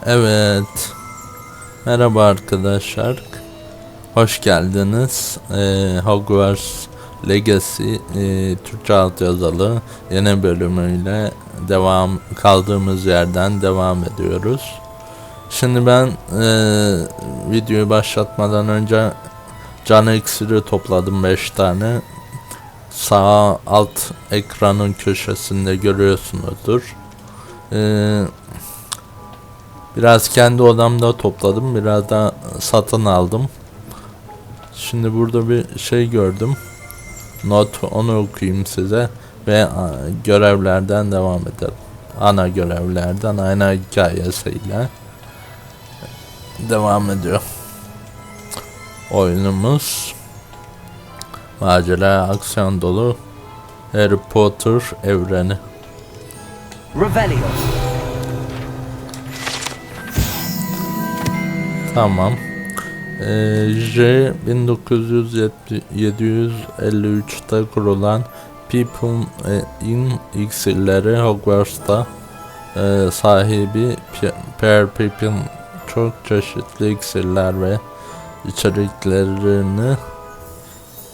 Evet. Merhaba arkadaşlar. Hoş geldiniz. Hogwarts Legacy Türkçe Altyazılı yeni bölümüyle kaldığımız yerden devam ediyoruz. Şimdi ben videoyu başlatmadan önce can iksiri topladım 5 tane. Sağ alt ekranın köşesinde görüyorsunuzdur. Biraz kendi odamda topladım, biraz da satın aldım. Şimdi burada bir şey gördüm. Not, onu okuyayım size ve görevlerden devam edelim. Ana görevlerden ana hikayesiyle devam ediyor. Oyunumuz macera, aksiyon dolu Harry Potter evreni. Revelio. Tamam. J 1953'te kurulan HİPPOGRİFF iksirleri Hogwarts'ta sahibi Per Pippin çok çeşitli iksirler ve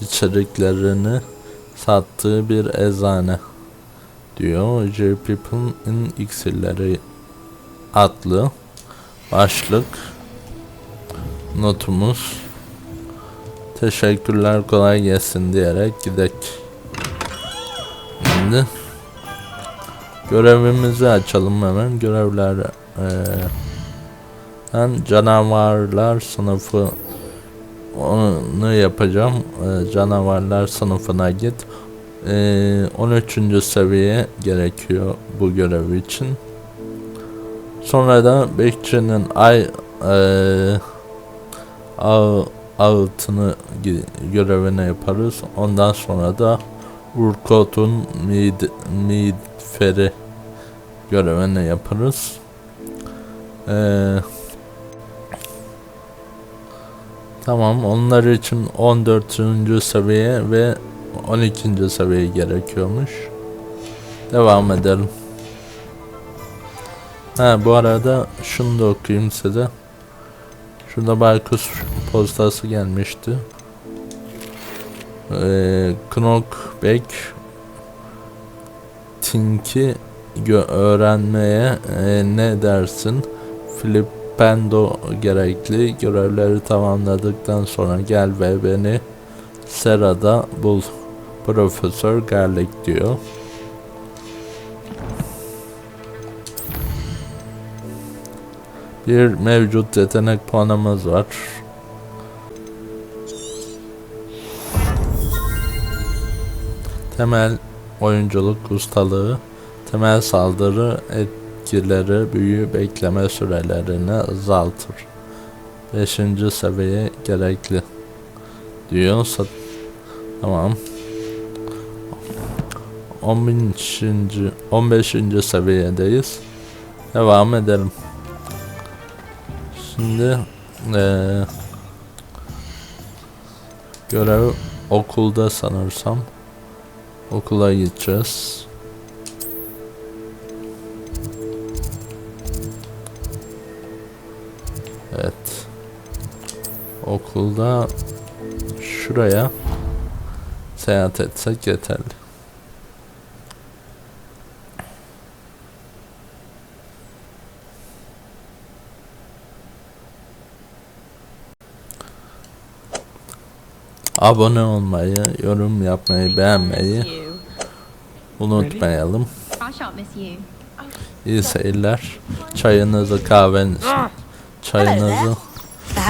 içeriklerini sattığı bir eczane diyor. J. Pippin'in iksirleri adlı başlık. Notumuz teşekkürler, kolay gelsin diyerek gidek. Şimdi görevimizi açalım hemen. Görevler canavarlar sınıfı, onu yapacağım. Canavarlar sınıfına git. 13. seviye gerekiyor bu görev için. Sonra da bekçinin ağıtını görevini yaparız. Ondan sonra da Urkot'un miğferi görevini yaparız. Tamam, onlar için 14. seviye ve 12. seviye gerekiyormuş. Devam edelim. Bu arada şunu da okuyayım size. Şurada baykuş postası gelmişti. Knockback Tink'i öğrenmeye ne dersin? Flippendo gerekli. Görevleri tamamladıktan sonra gel ve beni Sera'da bul. Profesör Garlic diyor. Bir mevcut yetenek puanımız var. Temel oyunculuk ustalığı, temel saldırı etkileri, büyü bekleme sürelerini azaltır. 5. seviye gerekli diyor. Tamam. 15. seviyedeyiz. Devam edelim. Şimdi görev okulda sanırsam. Okula gideceğiz. Evet. Okulda şuraya seyahat etsek yeterli. Abone olmayı, yorum yapmayı, beğenmeyi unutmayalım. İyi seyirler. Çayınızı,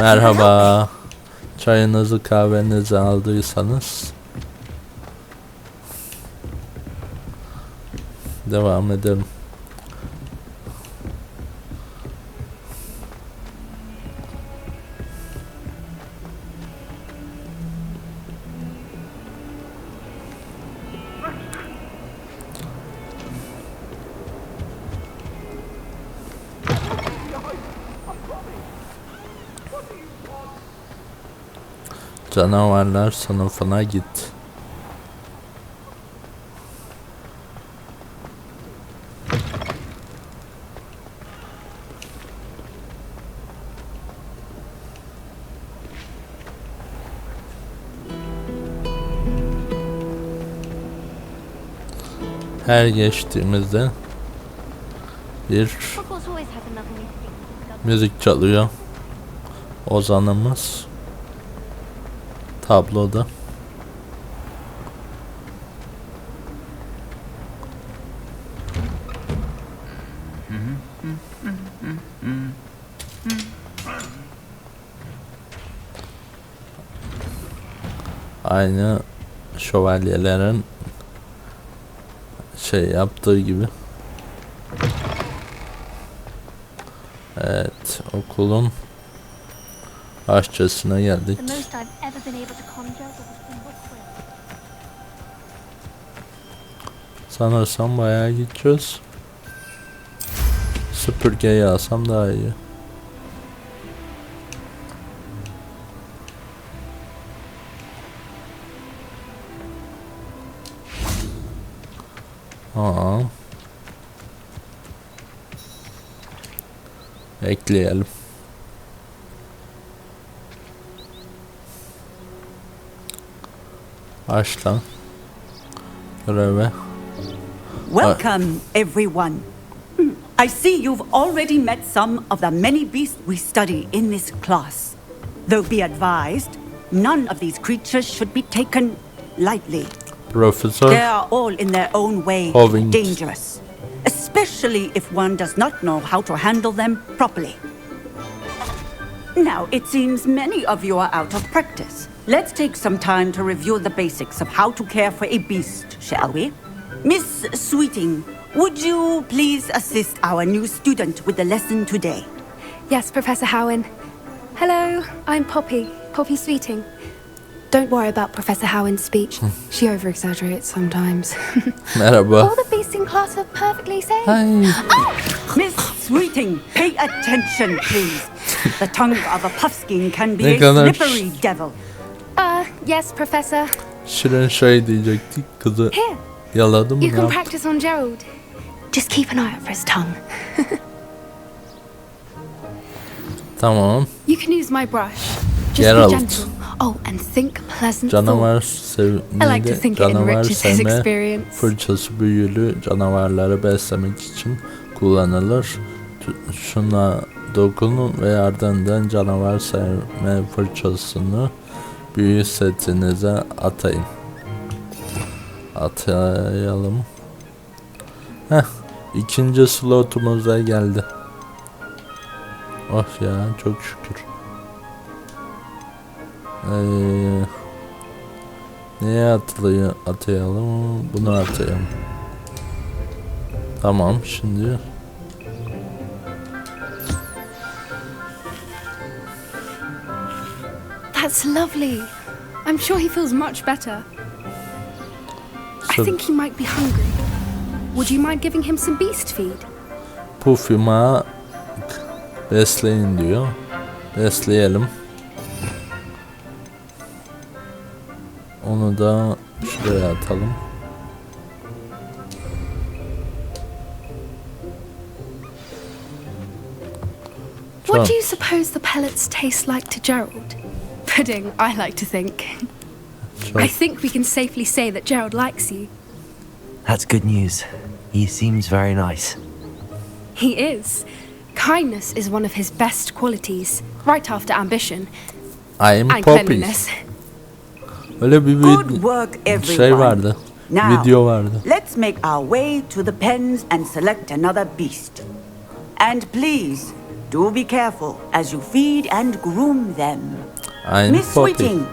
merhaba. Çayınızı, kahvenizi aldıysanız devam edelim. Canavarlar sınıfına git. Her geçtiğimizde bir müzik çalıyor. Ozanımız tabloda. Aynı şövalyelerin şey yaptığı gibi. Evet, okulun bahçesine geldik. Sanırsam bayağı gideceğiz. Süpürgeyi alsam daha iyi. Aa. Ekleyelim. Başla. Göreve. Welcome, everyone. I see you've already met some of the many beasts we study in this class. Though be advised, none of these creatures should be taken lightly. Professor. They are all in their own way dangerous, especially if one does not know how to handle them properly. Now, it seems many of you are out of practice. Let's take some time to review the basics of how to care for a beast, shall we? Miss Sweeting, would you please assist our new student with the lesson today? Yes, Professor Howen. Hello, I'm Poppy Sweeting. Don't worry about Professor Howen's speech. She over-exaggerates sometimes. Merhaba. All the beasts in class are perfectly safe. Oh! Miss Sweeting, pay attention, please. The tongue of a puffskein can be a slippery devil. Yes, Professor. Şirin şey diyecektik, kızı Here, yaladım. you can practice on Gerald. Just keep an eye out for his tongue. Tamam. You can use my brush. Just Gerald. be gentle. Oh, and think pleasant Canavar thoughts. I like to think it canavar enriches his sevme experience. fırçası büyülü canavarları beslemek için kullanılır. Şuna dokunun ve ardından canavar sevme fırçasını büyü setinize atayın. Atayalım. Heh, ikinci slotumuza geldi. Oh ya, çok şükür. Neye atayalım? Bunu atayalım. Tamam, şimdi That's lovely. I'm sure he feels much better. I think he might be hungry. Would you mind giving him some beast feed? Puffy'ma besleyin diyor. Besleyelim. Onu da şuraya atalım. What do you suppose the pellets taste like to Gerald? Pudding, I like to think. I think we can safely say that Gerald likes you. That's good news. He seems very nice. He is. Kindness is one of his best qualities, right after ambition I'm and Poppy. cleanliness. Öyle bir Good work, everyone. şey vardı. Now, Video vardı. let's make our way to the pens and select another beast. And please, do be careful as you feed and groom them. I'm Miss Poppy. Sweeting,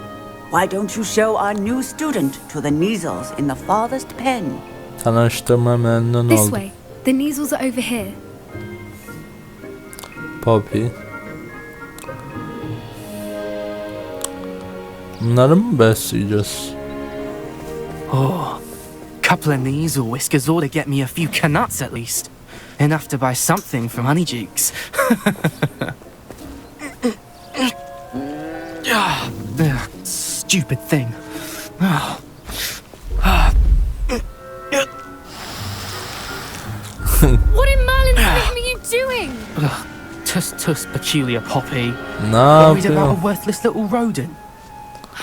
why don't you show our new student to the Neasels in the farthest pen? Tanıştığıma memnun This oldum. way. The Neasels are over here. Poppy. Bunları mı besleyeceğiz? Oh, couple of these or whiskers ought to get me a few canuts at least. Enough to buy something from Honeydukes. Stupid thing. What in Merlin's name are you doing? Tuss, peculiar Poppy. Ne Worried about a yapıyor? worthless little rodent.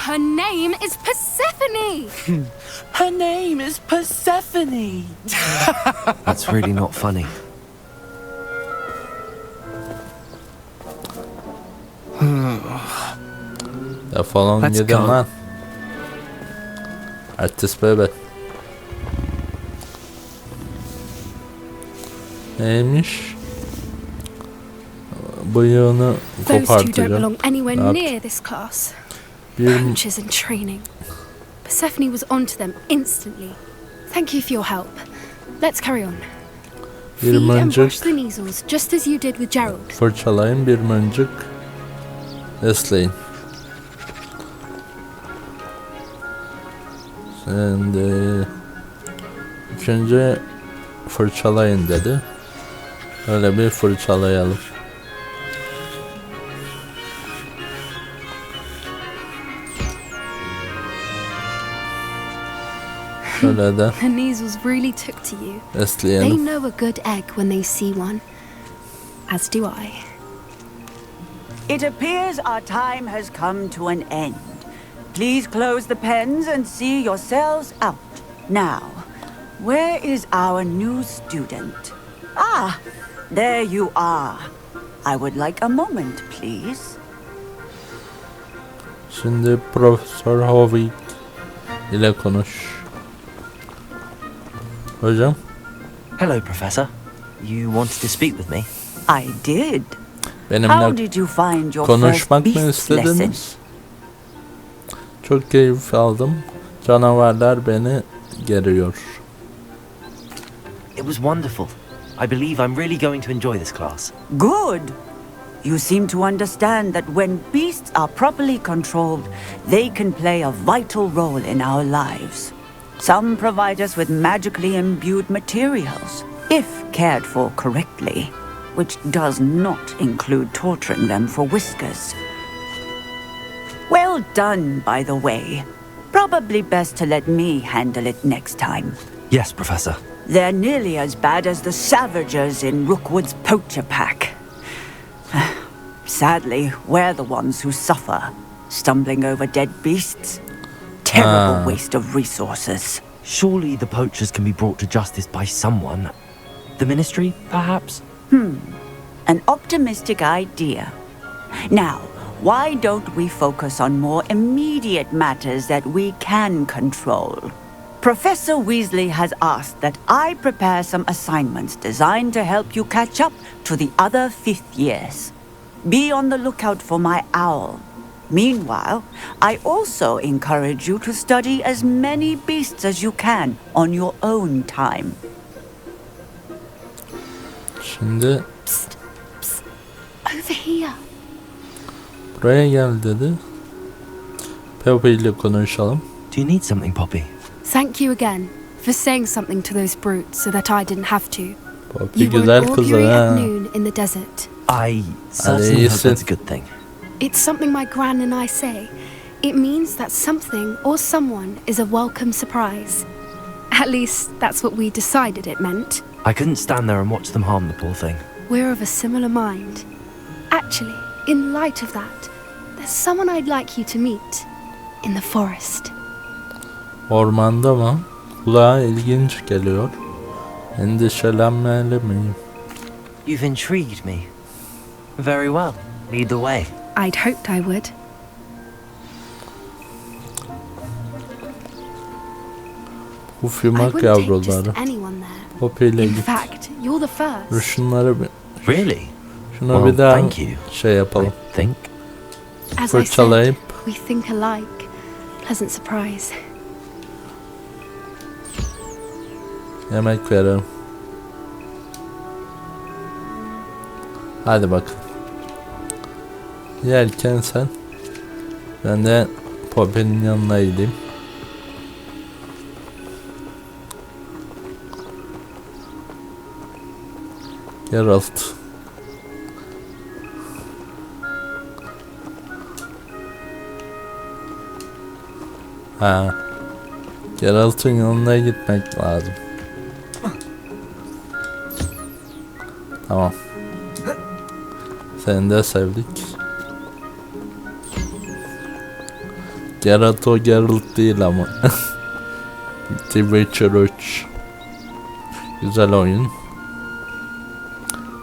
Her name is Persephone! Her name is Persephone! That's really not funny. Defolun Let's gidin go. lan. Artist bebe. Neymiş? Bıyığını Those two don't kopartacağım. belong anywhere Yap. near this class. Bir Punches in training. Persephone was onto them instantly. Thank you for your help. Let's carry on. Bir Feed and mıncık wash the measles, just as you did with Gerald. fırçalayın, bir mıncık besleyin. Şimdi ilk önce fırçalayın dedi. Öyle bir fırçalayalım. Şöyle de The measles really took to you. They besleyelim. know a good egg when they see one. As do I. It appears our time has come to an end. Please close the pens and see yourselves out. Now, where is our new student? Ah, there you are. I would like a moment, please. Şimdi Profesör Howitt ile konuş. Hocam, Hello, Professor. You wanted to speak with me? I did. How benimle did you find your first konuşmak mı beast lesson? istediniz? Çok keyif aldım. Canavarlar beni geriyor. It was wonderful. I believe I'm really going to enjoy this class. Good. You seem to understand that when beasts are properly controlled, they can play a vital role in our lives. Some provide us with magically imbued materials, if cared for correctly, which does not include torturing them for whiskers. Well done, by the way. Probably best to let me handle it next time. Yes, Professor. They're nearly as bad as the Savagers in Rookwood's poacher pack. Sadly, we're the ones who suffer, stumbling over dead beasts. Terrible waste of resources. Surely the poachers can be brought to justice by someone. The Ministry, perhaps? An optimistic idea. Now, why don't we focus on more immediate matters that we can control? Professor Weasley has asked that I prepare some assignments designed to help you catch up to the other fifth years. Be on the lookout for my owl. Meanwhile, I also encourage you to study as many beasts as you can on your own time. Şimdi Over here. buraya gel dedi. Pepe ile konuşalım. Do you need something, Poppy? Thank you again for saying something to those brutes so that I didn't have to. Poppy You were güzel an kız augury at ha. noon in the desert. I certainly hope iyisin. that's a good thing. It's something my gran and I say. It means that something or someone is a welcome surprise. At least, that's what we decided it meant. I couldn't stand there and watch them harm the poor thing. We're of a similar mind. Actually, in light of that, there's someone I'd like you to meet. In the forest. Ormanda mı? Kulağa ilginç geliyor. Endişelenmeli miyim? You've intrigued me. Very well. Lead the way. I'd hoped I would. Bu I fümak wouldn't take yavruları. just anyone there. Poppy ile In git. fact, you're the first. Şunları bir, Really? şunu Well, bir daha thank you. şey yapalım. I think. As I said, Fırçalayıp we think alike. Pleasant surprise. yemek verelim. Hadi bakalım. Yerken sen, ben de Poppy'nin yanına gideyim. Geralt. Ha. Geralt'ın yanına gitmek lazım. Tamam. Seni de sevdik. Geralt o Geralt değil ama. The Witcher 3. Güzel oyun.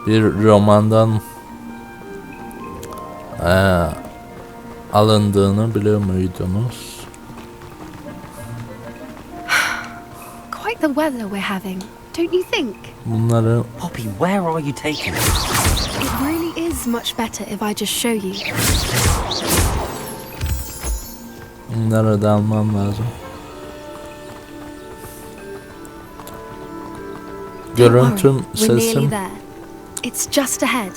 Bir romandan alındığını biliyor muydunuz? Quite the weather we're having, don't you think? Bunları Poppy, where are you taking us? It really is much better if I just show you. bunları da almam lazım. Görüntüm, We're nearly sesim. there. It's just ahead.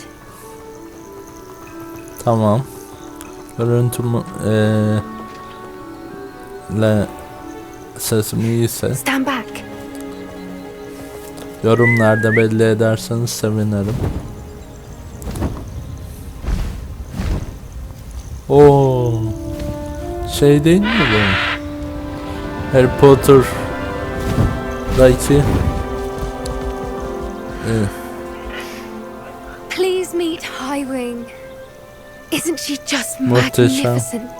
Tamam. Görüntüm sesim iyiyse Stand back. yorumlarda belli ederseniz sevinirim. Oo, şey değil mi bu? Harry Potter'daki Please meet Highwing. Isn't she just Muhteşem. magnificent?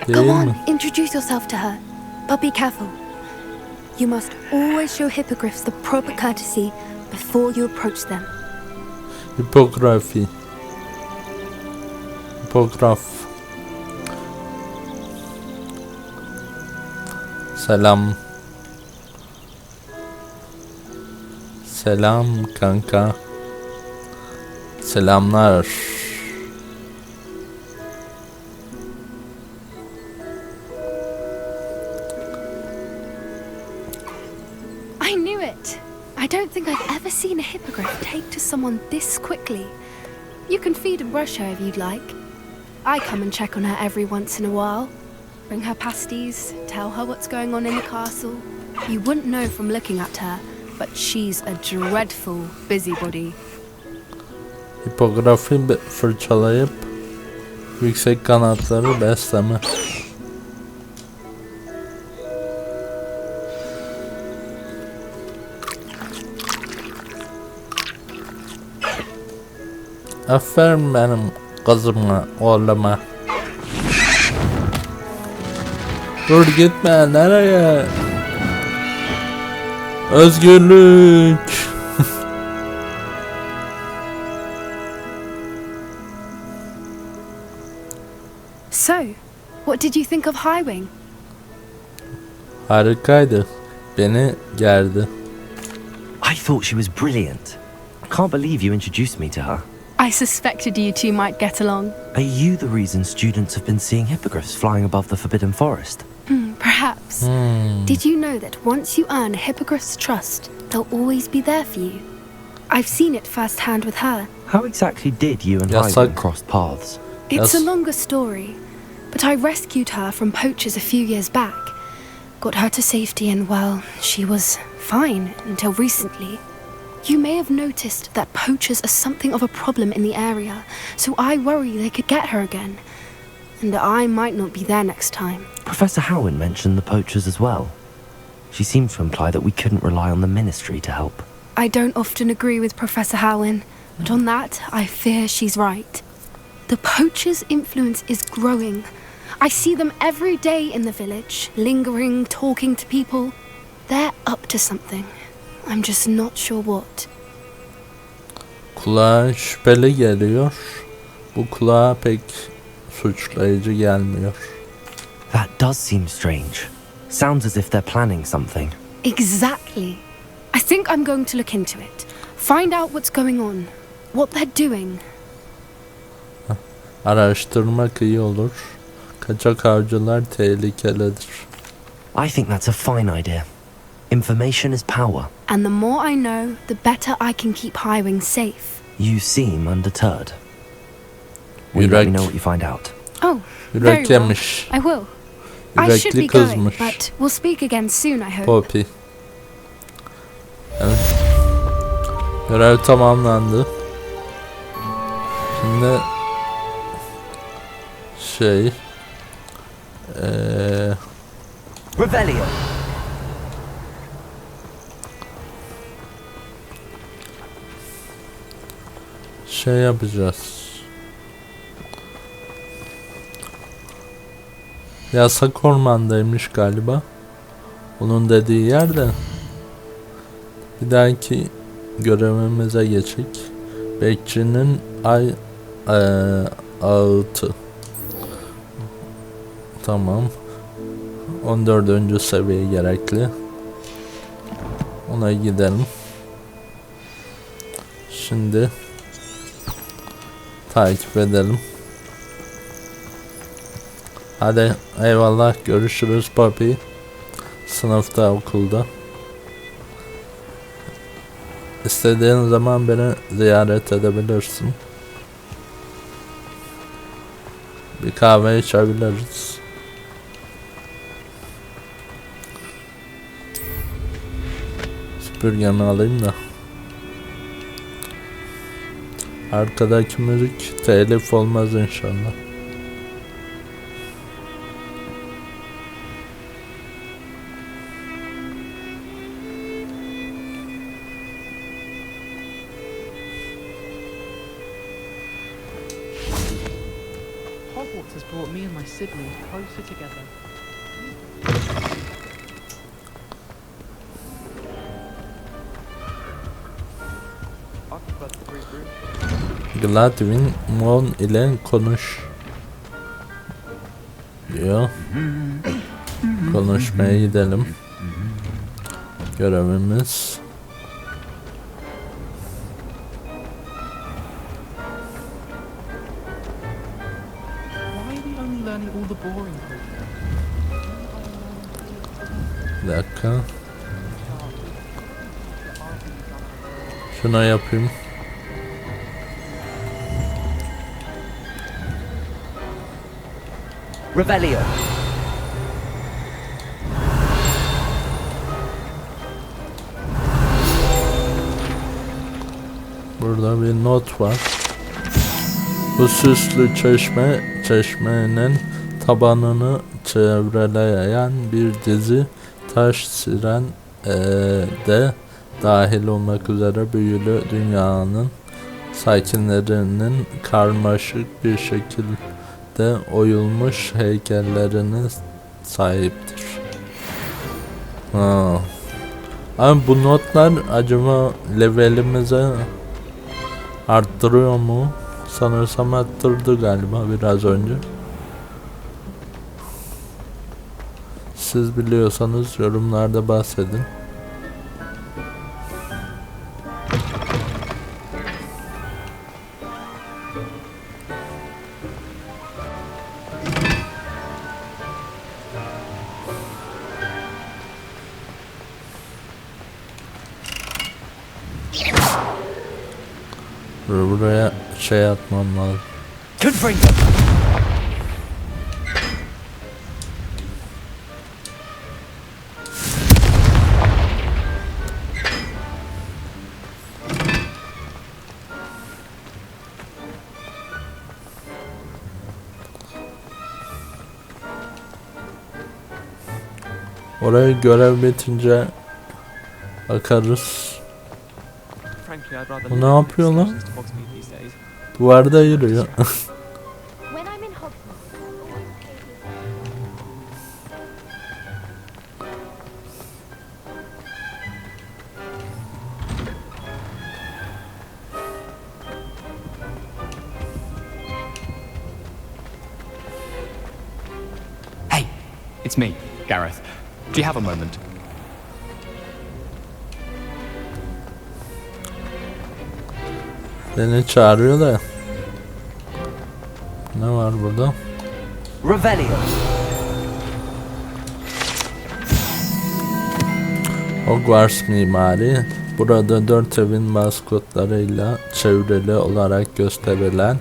Go değil on, mi? introduce yourself to her. But be careful. You must always show hippogriffs the proper courtesy before you approach them. Hipografi. Hipograf. Selam. Selam kanka. Selamlar. I knew it. I don't think I've ever seen a hippogriff take to someone this quickly. You can feed and brush her if you'd like. I come and check on her every once in a while. Bring her pasties, tell her what's going on in the castle. You wouldn't know from looking at her, but she's a dreadful busybody. Hipografi fırçalayıp yüksek kanatları besleme. Aferin benim kızıma, oğluma. Dur gitme, nereye? Özgürlük. So, what did you think of Highwing? Harikaydı. Beni gerdi. I thought she was brilliant. I can't believe you introduced me to her. I suspected you two might get along. Are you the reason students have been seeing hippogriffs flying above the Forbidden Forest? Perhaps. Did you know that once you earn a hippogriff's trust, they'll always be there for you? I've seen it firsthand with her. How exactly did you and Yasak. Highwing cross paths? It's Yes. a longer story, but I rescued her from poachers a few years back. Got her to safety and, well, she was fine until recently. You may have noticed that poachers are something of a problem in the area, so I worry they could get her again. And I might not be there next time. Professor Howin mentioned the poachers as well. She seemed to imply that we couldn't rely on the ministry to help. I don't often agree with Professor Howin, but on that, I fear she's right. The poachers' influence is growing. I see them every day in the village, lingering, talking to people. They're up to something. I'm just not sure what. Kulağa şüpheli geliyor. Bu kulağa pek suçlayıcı gelmiyor. That does seem strange. Sounds as if they're planning something. Exactly. I think I'm going to look into it. Find out what's going on, what they're doing. Araştırmak iyi olur. Kaçak avcılar tehlikelidir. I think that's a fine idea. Information is power. And the more I know, the better I can keep Highwing safe. You seem undeterred. Will you let me know what you find out? Oh, Yürek very well. yemiş. I will. I should be Yürekli going, kızmış. but we'll speak again soon, I hope. Poppy. Evet. Görev tamamlandı. Şimdi Rebellion! yapacağız. Yasak ormandaymış galiba. Onun dediği yerde. Bir dahaki görevimize geçik. Bekçinin ağıtı. Tamam. 14. seviye gerekli. Ona gidelim. Şimdi takip edelim. Hadi eyvallah, görüşürüz Poppy. Sınıfta, okulda. İstediğin zaman beni ziyaret edebilirsin. Bir kahve içebiliriz. Süpürgemi alayım da. Arkadaki müzik telif olmaz inşallah. Hogwarts has brought me and my siblings closer together. Gladwin Mon ile konuş diyor. Konuşmaya gidelim. Görevimiz. Why are we only learning all the boring things? Bir dakika. Şuna yapayım. Revelio. Burada bir not var. Bu süslü çeşmenin tabanını çevreleyen bir dizi taş siren de dahil olmak üzere büyülü dünyanın sakinlerinin karmaşık bir şekilde oyulmuş heykellerine sahiptir. Ama bu notlar acaba levelimize arttırıyor mu? Sanırsam arttırdı galiba biraz önce. Siz biliyorsanız yorumlarda bahsedin. Buraya şey atmam lazım. Confringo. Oraya görev bitince bakarız. O ne yapıyor lan? Duvarda yürüyor. When I'm in Hogwarts, Hey, it's me, Gareth. Do you have a moment? Beni çağırıyor da. Ne var burada? Revelio. Hogwarts mimari. Burada 4 evin maskotlarıyla çevrili olarak gösterilen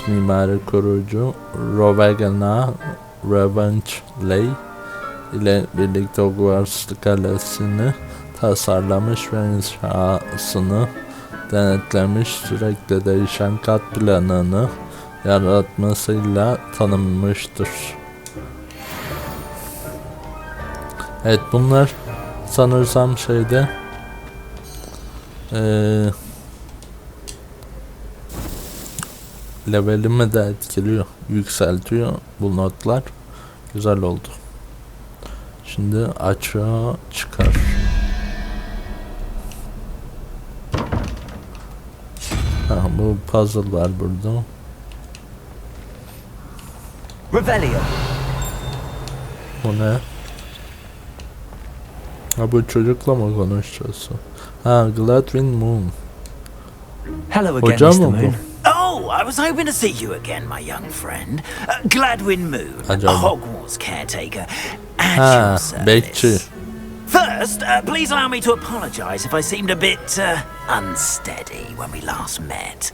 mimari kurucu Rowena Ravenchley ile birlikte Hogwarts kalesini tasarlamış ve inşasını denetlemiş, sürekli değişen kat planını yaratmasıyla tanınmıştır. Evet, bunlar sanırsam şeyde levelimi de etkiliyor, yükseltiyor bu notlar. Güzel oldu. Şimdi açığa çıkar. Bu puzzle var burada. Revelio. Bu ne? Bu çocukla mı konuşacağız? Gladwin Moon. Hello again, Hocam Mr. mı bu? Moon. Oh, I was hoping to see you again, my young friend. Gladwin Moon, Acaba. Hogwarts caretaker, at your service. Bekçi. First, please allow me to apologize if I seemed a bit unsteady when we last met.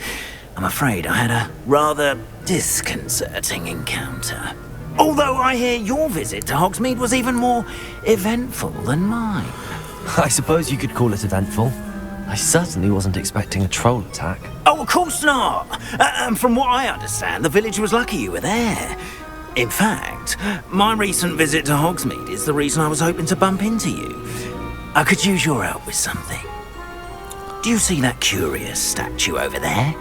I'm afraid I had a rather disconcerting encounter. Although I hear your visit to Hogsmeade was even more eventful than mine. I suppose you could call it eventful. I certainly wasn't expecting a troll attack. Oh, of course not. And from what I understand, the village was lucky you were there. In fact, my recent visit to Hogsmeade is the reason I was hoping to bump into you. I could use your help with something. Do you see that curious statue over there?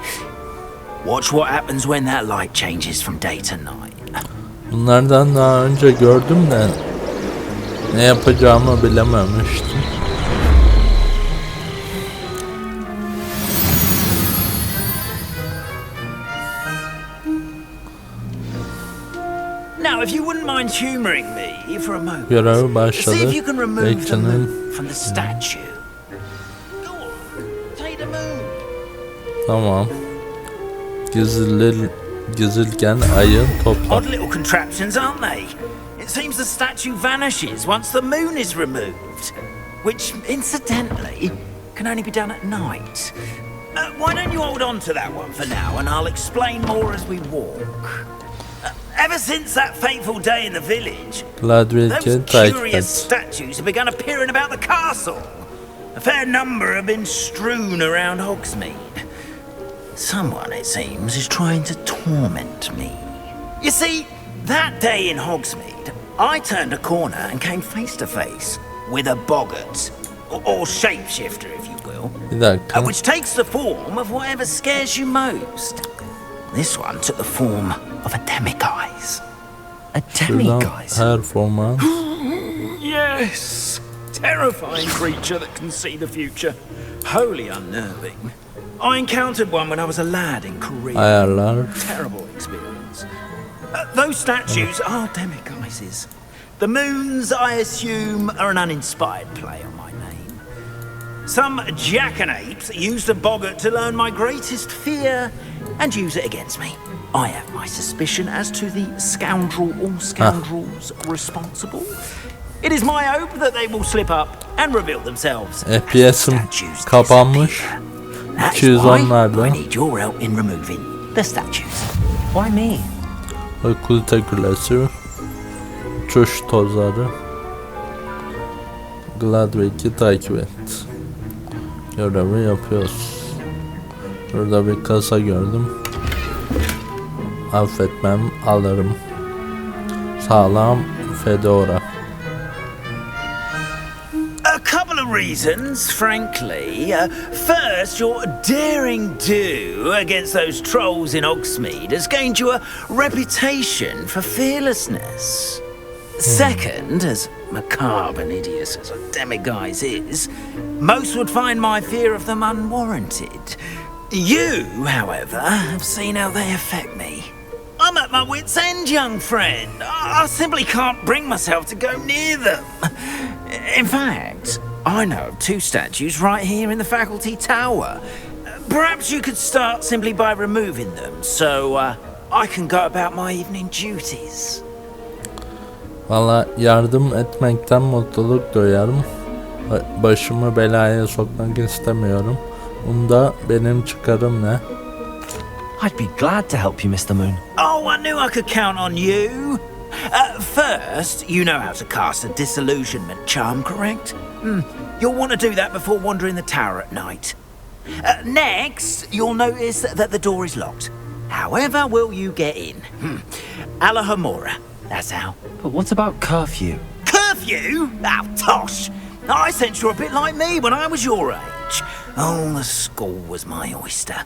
Watch what happens when that light changes from day to night. Bunlardan daha önce gördüm de ne yapacağımı bilememiştim. Now, if you wouldn't mind humoring me for a moment, Görev başladı. see if you can remove the Bekçinin moon from the statue. Go on, take the moon. tamam. Gizilgen ayın topla. Odd little contraptions, aren't they? It seems the statue vanishes once the moon is removed, which, incidentally, can only be done at night. Why don't you hold on to that one for now, and I'll explain more as we walk. Ever since that fateful day in the village, those curious statues have begun appearing about the castle. A fair number have been strewn around Hogsmeade. Someone, it seems, is trying to torment me. You see, that day in Hogsmeade, I turned a corner and came face to face with a boggart, or shapeshifter, if you will, which takes the form of whatever scares you most. This one took the form of a demiguise. A demiguise? Performans. Yes! Terrifying creature that can see the future. Wholly unnerving. I encountered one when I was a lad in Korea. Ayarlar. Terrible experience. Those statues are demiguises. The moons, I assume, are an uninspired play on my name. Some jackanapes used a boggart to learn my greatest fear and use it against me. I have my suspicion as to the scoundrel or scoundrels responsible. It is my hope that they will slip up and reveal themselves. FPS'im kapanmış. That's why 210'larda. I need your help in removing the statues. Why me? Kulite kulesi. Uçuş tozları. Gladwick'i takip et. Görevi yapıyoruz. Burada bir kasa gördüm. Affetmem, alırım. Sağlam fedora. A couple of reasons, frankly. First, your daring do against those trolls in Hogsmeade has gained you a reputation for fearlessness. Second, as macabre and hideous as a demiguise is, most would find my fear of them unwarranted. You, however, have seen how they affect me. I'm at my wit's end, young friend. I simply can't bring myself to go near them. In fact, I know of two statues right here in the faculty tower. Perhaps you could start simply by removing them, so I can go about my evening duties. Valla yardım etmekten mutluluk duyarım. Başımı belaya sokmak istemiyorum. Bunda benim çıkarım ne? I'd be glad to help you, Mr. Moon. Oh, I knew I could count on you. First, you know how to cast a disillusionment charm, correct? You'll want to do that before wandering the tower at night. Next, you'll notice that the door is locked. However will you get in? Alahomora, that's how. But what about curfew? Curfew? Oh, tosh! I sense you're a bit like me when I was your age. Oh, the school was my oyster.